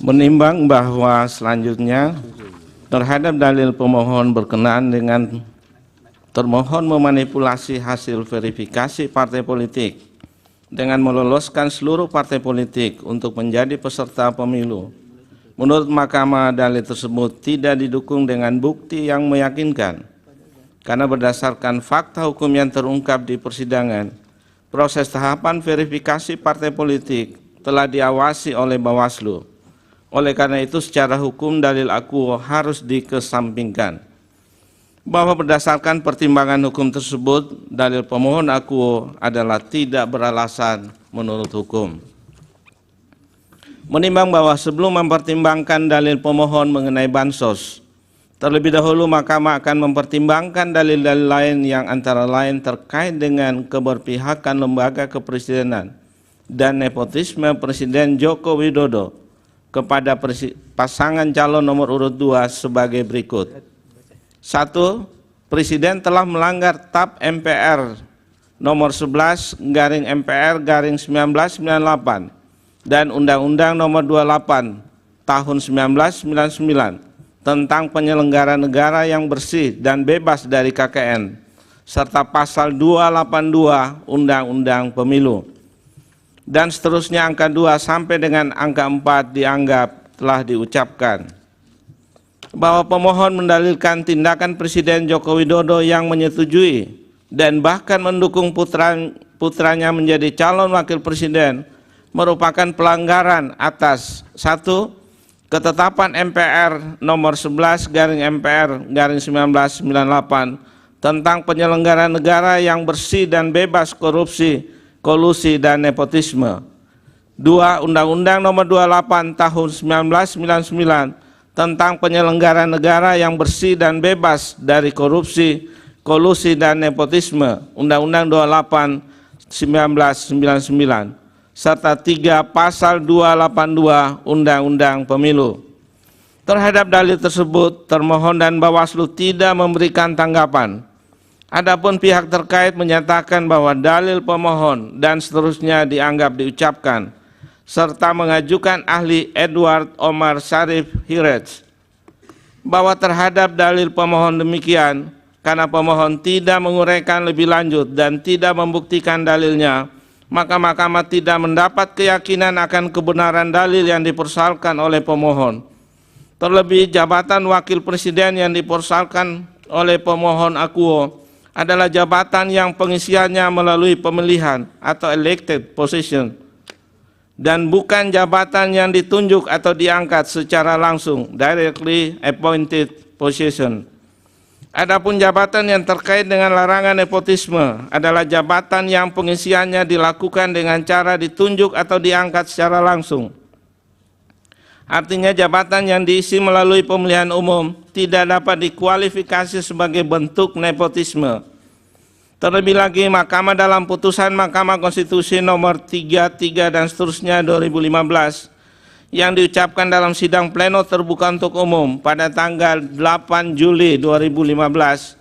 Menimbang bahwa selanjutnya terhadap dalil pemohon berkenaan dengan termohon memanipulasi hasil verifikasi partai politik dengan meloloskan seluruh partai politik untuk menjadi peserta pemilu. Menurut Mahkamah, dalil tersebut tidak didukung dengan bukti yang meyakinkan, karena berdasarkan fakta hukum yang terungkap di persidangan, proses tahapan verifikasi partai politik telah diawasi oleh Bawaslu. Oleh karena itu, secara hukum dalil akuo harus dikesampingkan. Bahwa berdasarkan pertimbangan hukum tersebut, dalil pemohon akuo adalah tidak beralasan menurut hukum. Menimbang bahwa sebelum mempertimbangkan dalil pemohon mengenai bansos, terlebih dahulu Mahkamah akan mempertimbangkan dalil-dalil lain yang antara lain terkait dengan keberpihakan lembaga kepresidenan dan nepotisme Presiden Joko Widodo kepada pasangan calon nomor urut 2 sebagai berikut. 1. Presiden telah melanggar TAP MPR nomor 11/MPR/1998 dan Undang-Undang nomor 28 tahun 1999 tentang penyelenggara negara yang bersih dan bebas dari KKN, serta pasal 282 Undang-Undang Pemilu. Dan seterusnya angka 2 sampai dengan angka 4 dianggap telah diucapkan. Bahwa pemohon mendalilkan tindakan Presiden Joko Widodo yang menyetujui dan bahkan mendukung putranya menjadi calon wakil presiden merupakan pelanggaran atas 1. Ketetapan MPR nomor 11/MPR/1998 tentang penyelenggara negara yang bersih dan bebas korupsi, kolusi, dan nepotisme. 2. Undang-Undang nomor 28 tahun 1999 tentang penyelenggara negara yang bersih dan bebas dari korupsi, kolusi, dan nepotisme, Undang-Undang 28 1999, serta 3. Pasal 282 Undang-Undang Pemilu. Terhadap dalil tersebut, termohon dan Bawaslu tidak memberikan tanggapan. Adapun pihak terkait menyatakan bahwa dalil pemohon dan seterusnya dianggap diucapkan, serta mengajukan ahli Edward Omar Sharif Hiraj bahwa terhadap dalil pemohon demikian, karena pemohon tidak menguraikan lebih lanjut dan tidak membuktikan dalilnya, maka Mahkamah tidak mendapat keyakinan akan kebenaran dalil yang dipersoalkan oleh pemohon. Terlebih, jabatan wakil presiden yang dipersoalkan oleh pemohon akuo adalah jabatan yang pengisiannya melalui pemilihan atau elected position, dan bukan jabatan yang ditunjuk atau diangkat secara langsung, directly appointed position. Adapun jabatan yang terkait dengan larangan nepotisme adalah jabatan yang pengisiannya dilakukan dengan cara ditunjuk atau diangkat secara langsung. Artinya jabatan yang diisi melalui pemilihan umum tidak dapat dikualifikasi sebagai bentuk nepotisme. Terlebih lagi, Mahkamah dalam putusan Mahkamah Konstitusi nomor 33 dan seterusnya 2015 yang diucapkan dalam sidang pleno terbuka untuk umum pada tanggal 8 Juli 2015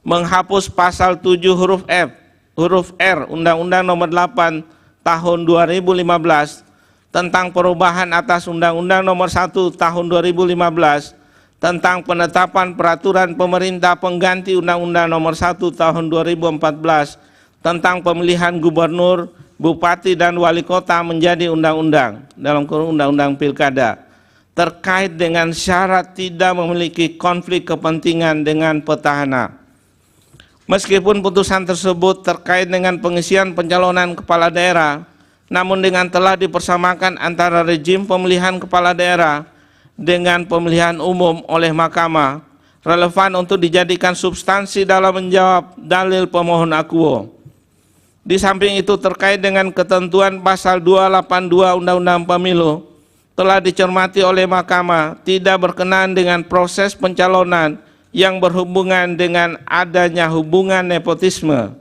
menghapus pasal 7 huruf R Undang-Undang nomor 8 tahun 2015 tentang perubahan atas Undang-Undang nomor 1 tahun 2015 tentang penetapan peraturan pemerintah pengganti Undang-Undang nomor 1 tahun 2014 tentang pemilihan gubernur, bupati, dan wali kota menjadi undang-undang dalam kurung undang-undang pilkada terkait dengan syarat tidak memiliki konflik kepentingan dengan petahana. Meskipun putusan tersebut terkait dengan pengisian pencalonan kepala daerah, namun dengan telah dipersamakan antara rejim pemilihan kepala daerah dengan pemilihan umum oleh Mahkamah, relevan untuk dijadikan substansi dalam menjawab dalil pemohon akuo. Di samping itu, terkait dengan ketentuan pasal 282 Undang-Undang Pemilu telah dicermati oleh Mahkamah tidak berkenaan dengan proses pencalonan yang berhubungan dengan adanya hubungan nepotisme.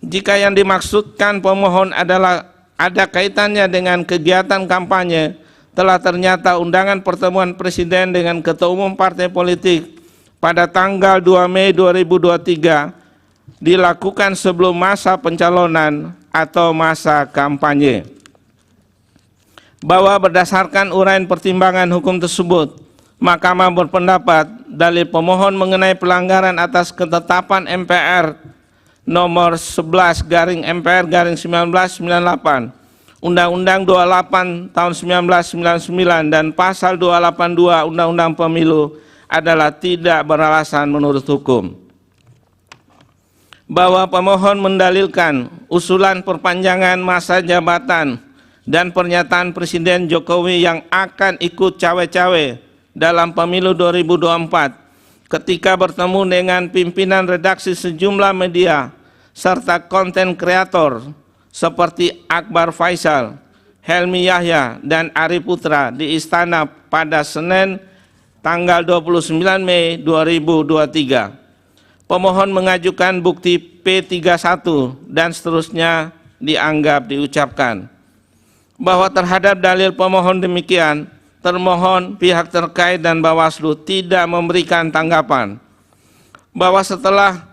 Jika yang dimaksudkan pemohon adalah ada kaitannya dengan kegiatan kampanye, telah ternyata undangan pertemuan Presiden dengan Ketua Umum Partai Politik pada tanggal 2 Mei 2023 dilakukan sebelum masa pencalonan atau masa kampanye. bahwa berdasarkan uraian pertimbangan hukum tersebut, Mahkamah berpendapat dalil pemohon mengenai pelanggaran atas ketetapan MPR nomor 11/MPR/1998, Undang-Undang 28 tahun 1999 dan pasal 282 Undang-Undang Pemilu adalah tidak beralasan menurut hukum. Bahwa pemohon mendalilkan usulan perpanjangan masa jabatan dan pernyataan Presiden Jokowi yang akan ikut cawe-cawe dalam pemilu 2024 ketika bertemu dengan pimpinan redaksi sejumlah media serta konten kreator seperti Akbar Faisal, Helmi Yahya, dan Ari Putra di Istana pada Senin tanggal 29 Mei 2023. Pemohon mengajukan bukti P31 dan seterusnya dianggap diucapkan. Bahwa terhadap dalil pemohon demikian, termohon, pihak terkait, dan Bawaslu tidak memberikan tanggapan. Bahwa setelah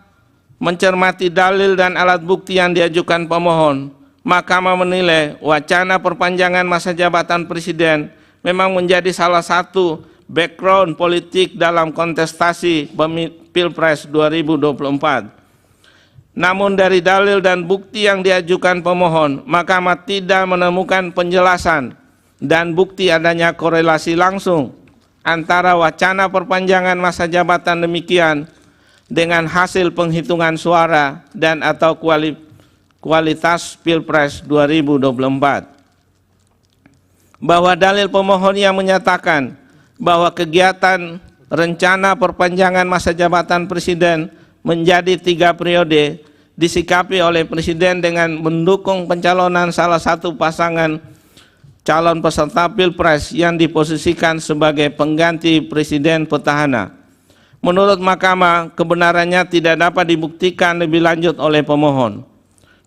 mencermati dalil dan alat bukti yang diajukan pemohon, Mahkamah menilai wacana perpanjangan masa jabatan Presiden memang menjadi salah satu background politik dalam kontestasi Pilpres 2024. Namun dari dalil dan bukti yang diajukan pemohon, Mahkamah tidak menemukan penjelasan dan bukti adanya korelasi langsung antara wacana perpanjangan masa jabatan demikian dengan hasil penghitungan suara dan atau kualitas Pilpres 2024. Bahwa dalil pemohon yang menyatakan bahwa kegiatan rencana perpanjangan masa jabatan Presiden menjadi 3 periode disikapi oleh Presiden dengan mendukung pencalonan salah satu pasangan calon peserta Pilpres yang diposisikan sebagai pengganti Presiden petahana. Menurut Mahkamah, kebenarannya tidak dapat dibuktikan lebih lanjut oleh pemohon.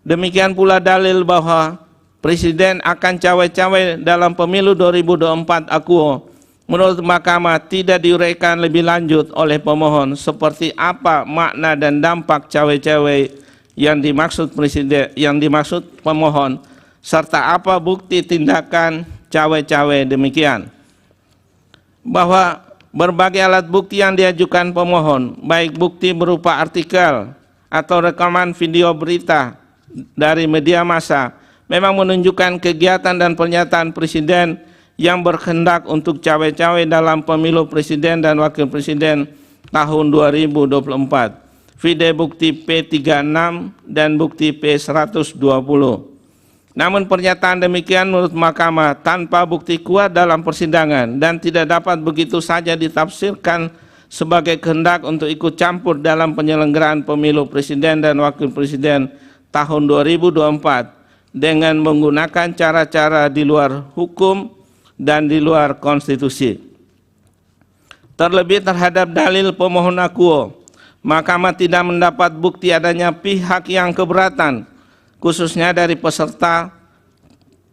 Demikian pula dalil bahwa Presiden akan cawe-cawe dalam pemilu 2024 akuo. Menurut Mahkamah tidak diuraikan lebih lanjut oleh pemohon seperti apa makna dan dampak cawe-cawe yang dimaksud pemohon serta apa bukti tindakan cawe-cawe demikian. Bahwa berbagai alat bukti yang diajukan pemohon, baik bukti berupa artikel atau rekaman video berita dari media massa, memang menunjukkan kegiatan dan pernyataan Presiden yang berkehendak untuk cawe-cawe dalam pemilu Presiden dan Wakil Presiden tahun 2024. Video bukti P36 dan bukti P120. Namun pernyataan demikian menurut Mahkamah tanpa bukti kuat dalam persidangan dan tidak dapat begitu saja ditafsirkan sebagai kehendak untuk ikut campur dalam penyelenggaraan pemilu Presiden dan Wakil Presiden tahun 2024 dengan menggunakan cara-cara di luar hukum dan di luar konstitusi. Terlebih terhadap dalil pemohon akuo, Mahkamah tidak mendapat bukti adanya pihak yang keberatan, khususnya dari peserta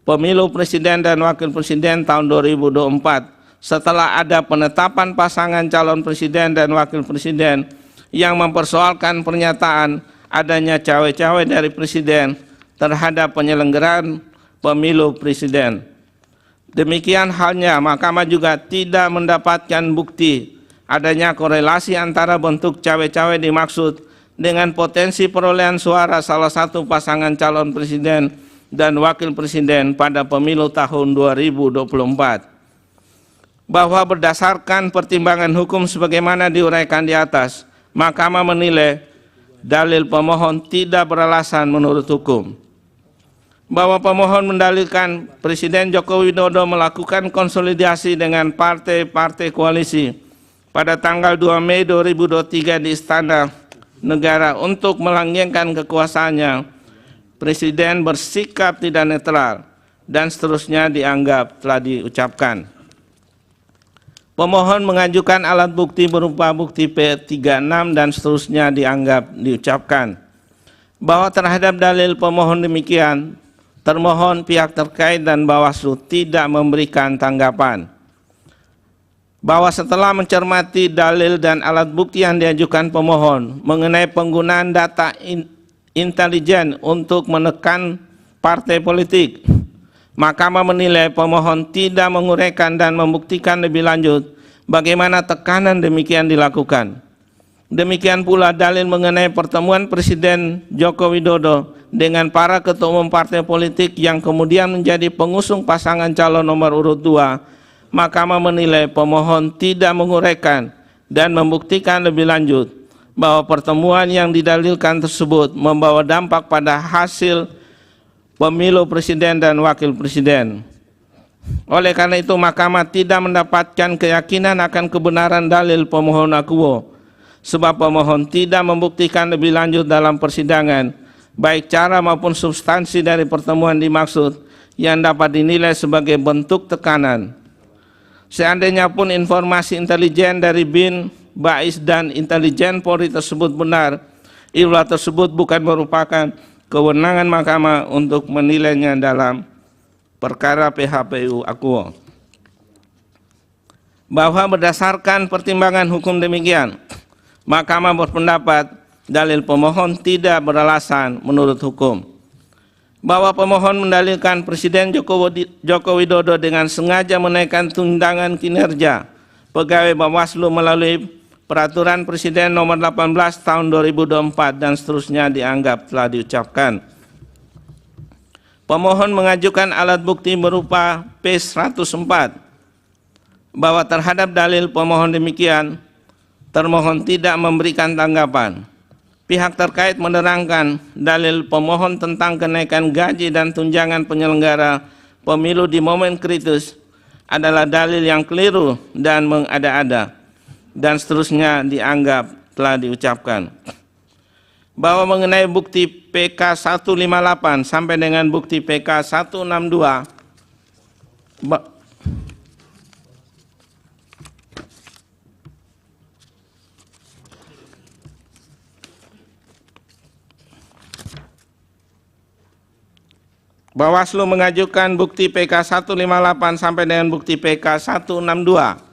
pemilu Presiden dan Wakil Presiden tahun 2024 setelah ada penetapan pasangan calon Presiden dan Wakil Presiden yang mempersoalkan pernyataan adanya cawe-cawe dari Presiden terhadap penyelenggaraan pemilu Presiden. Demikian halnya Mahkamah juga tidak mendapatkan bukti adanya korelasi antara bentuk cawe-cawe dimaksud dengan potensi perolehan suara salah satu pasangan calon Presiden dan Wakil Presiden pada pemilu tahun 2024. Bahwa berdasarkan pertimbangan hukum sebagaimana diuraikan di atas, Mahkamah menilai dalil pemohon tidak beralasan menurut hukum. Bahwa pemohon mendalilkan Presiden Joko Widodo melakukan konsolidasi dengan partai-partai koalisi pada tanggal 2 Mei 2023 di Istana Negara untuk melanggengkan kekuasaannya, Presiden bersikap tidak netral dan seterusnya dianggap telah diucapkan. Pemohon mengajukan alat bukti berupa bukti P36 dan seterusnya dianggap diucapkan. Bahwa terhadap dalil pemohon demikian, termohon, pihak terkait, dan Bawaslu tidak memberikan tanggapan. Bahwa setelah mencermati dalil dan alat bukti yang diajukan pemohon mengenai penggunaan data intelijen untuk menekan partai politik, Mahkamah menilai pemohon tidak menguraikan dan membuktikan lebih lanjut bagaimana tekanan demikian dilakukan. Demikian pula dalil mengenai pertemuan Presiden Joko Widodo dengan para ketua umum partai politik yang kemudian menjadi pengusung pasangan calon nomor urut 2. Mahkamah menilai pemohon tidak menguraikan dan membuktikan lebih lanjut bahwa pertemuan yang didalilkan tersebut membawa dampak pada hasil pemilu presiden dan wakil presiden. Oleh karena itu, Mahkamah tidak mendapatkan keyakinan akan kebenaran dalil pemohon akuo, sebab pemohon tidak membuktikan lebih lanjut dalam persidangan, baik cara maupun substansi dari pertemuan dimaksud yang dapat dinilai sebagai bentuk tekanan. Seandainya pun informasi intelijen dari BIN, BAIS, dan intelijen Polri tersebut benar, iulah tersebut bukan merupakan kewenangan Mahkamah untuk menilainya dalam perkara PHPU akuo. Bahwa berdasarkan pertimbangan hukum demikian, Mahkamah berpendapat dalil pemohon tidak beralasan menurut hukum. Bahwa pemohon mendalilkan Presiden Joko Widodo dengan sengaja menaikkan tunjangan kinerja pegawai Bawaslu melalui Peraturan Presiden nomor 18 tahun 2024 dan seterusnya dianggap telah diucapkan. Pemohon mengajukan alat bukti berupa P104 bahwa terhadap dalil pemohon demikian, termohon tidak memberikan tanggapan. Pihak terkait menerangkan dalil pemohon tentang kenaikan gaji dan tunjangan penyelenggara pemilu di momen kritis adalah dalil yang keliru dan mengada-ada, dan seterusnya dianggap telah diucapkan. Bahwa mengenai bukti PK 158 sampai dengan bukti PK 162, Bawaslu mengajukan bukti PK 158 sampai dengan bukti PK 162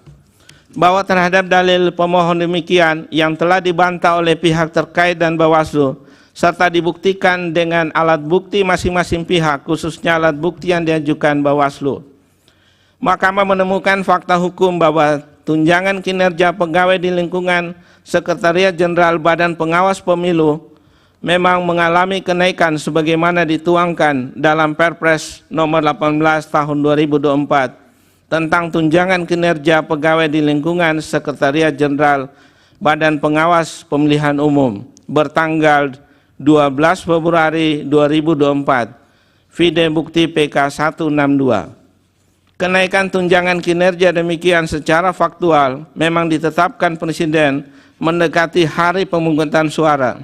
bahwa terhadap dalil pemohon demikian yang telah dibantah oleh pihak terkait dan Bawaslu serta dibuktikan dengan alat bukti masing-masing pihak, khususnya alat bukti yang diajukan Bawaslu. Mahkamah menemukan fakta hukum bahwa tunjangan kinerja pegawai di lingkungan Sekretariat Jenderal Badan Pengawas Pemilu memang mengalami kenaikan sebagaimana dituangkan dalam Perpres nomor 18 tahun 2024 tentang tunjangan kinerja pegawai di lingkungan Sekretariat Jenderal Badan Pengawas Pemilihan Umum bertanggal 12 Februari 2024, vide bukti PK 162. Kenaikan tunjangan kinerja demikian secara faktual memang ditetapkan Presiden mendekati hari pemungutan suara.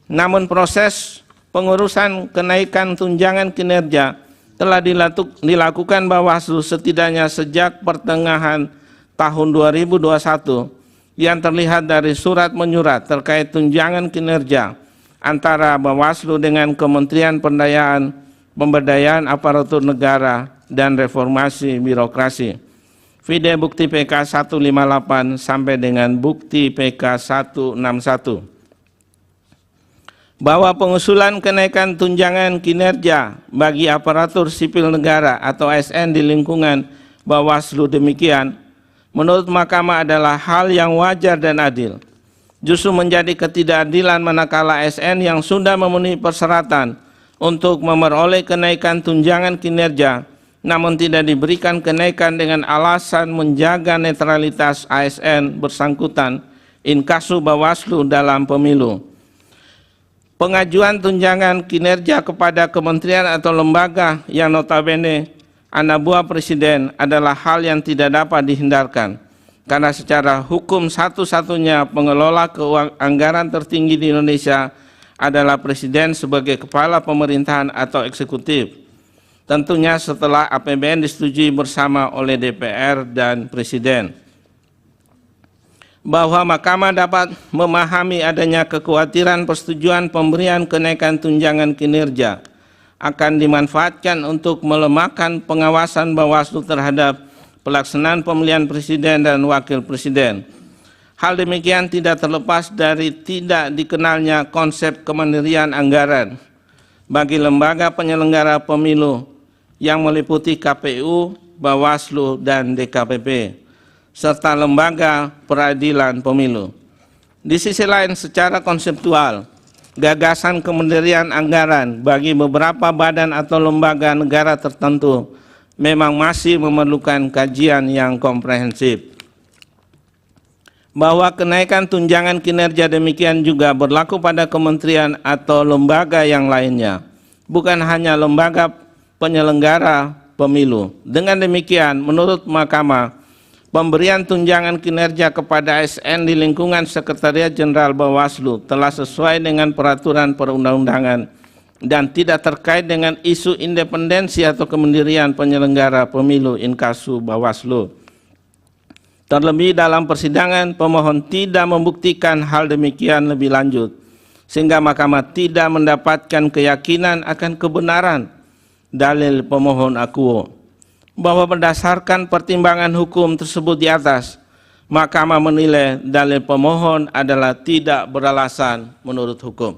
Namun proses pengurusan kenaikan tunjangan kinerja telah dilakukan Bawaslu setidaknya sejak pertengahan tahun 2021 yang terlihat dari surat menyurat terkait tunjangan kinerja antara Bawaslu dengan Kementerian Pemberdayaan Aparatur Negara dan Reformasi Birokrasi. Vide bukti PK 158 sampai dengan bukti PK 161. Bahwa pengusulan kenaikan tunjangan kinerja bagi aparatur sipil negara atau ASN di lingkungan Bawaslu demikian, menurut Mahkamah adalah hal yang wajar dan adil. Justru menjadi ketidakadilan manakala ASN yang sudah memenuhi persyaratan untuk memperoleh kenaikan tunjangan kinerja, namun tidak diberikan kenaikan dengan alasan menjaga netralitas ASN bersangkutan inkasu Bawaslu dalam pemilu. Pengajuan tunjangan kinerja kepada kementerian atau lembaga yang notabene anak buah Presiden adalah hal yang tidak dapat dihindarkan, karena secara hukum satu-satunya pengelola anggaran tertinggi di Indonesia adalah Presiden sebagai kepala pemerintahan atau eksekutif. Tentunya setelah APBN disetujui bersama oleh DPR dan Presiden. Bahwa Mahkamah dapat memahami adanya kekhawatiran persetujuan pemberian kenaikan tunjangan kinerja akan dimanfaatkan untuk melemahkan pengawasan Bawaslu terhadap pelaksanaan pemilihan presiden dan wakil presiden. Hal demikian tidak terlepas dari tidak dikenalnya konsep kemandirian anggaran bagi lembaga penyelenggara pemilu yang meliputi KPU, Bawaslu, dan DKPP, serta lembaga peradilan pemilu. Di sisi lain, secara konseptual, gagasan kementerian anggaran bagi beberapa badan atau lembaga negara tertentu memang masih memerlukan kajian yang komprehensif. Bahwa kenaikan tunjangan kinerja demikian juga berlaku pada kementerian atau lembaga yang lainnya, bukan hanya lembaga penyelenggara pemilu. Dengan demikian, menurut Mahkamah, pemberian tunjangan kinerja kepada ASN di lingkungan Sekretariat Jenderal Bawaslu telah sesuai dengan peraturan perundang-undangan dan tidak terkait dengan isu independensi atau kemandirian penyelenggara pemilu inkasu Bawaslu. Terlebih dalam persidangan, pemohon tidak membuktikan hal demikian lebih lanjut, sehingga Mahkamah tidak mendapatkan keyakinan akan kebenaran dalil pemohon akuo. Bahwa berdasarkan pertimbangan hukum tersebut di atas, Mahkamah menilai dalil pemohon adalah tidak beralasan menurut hukum.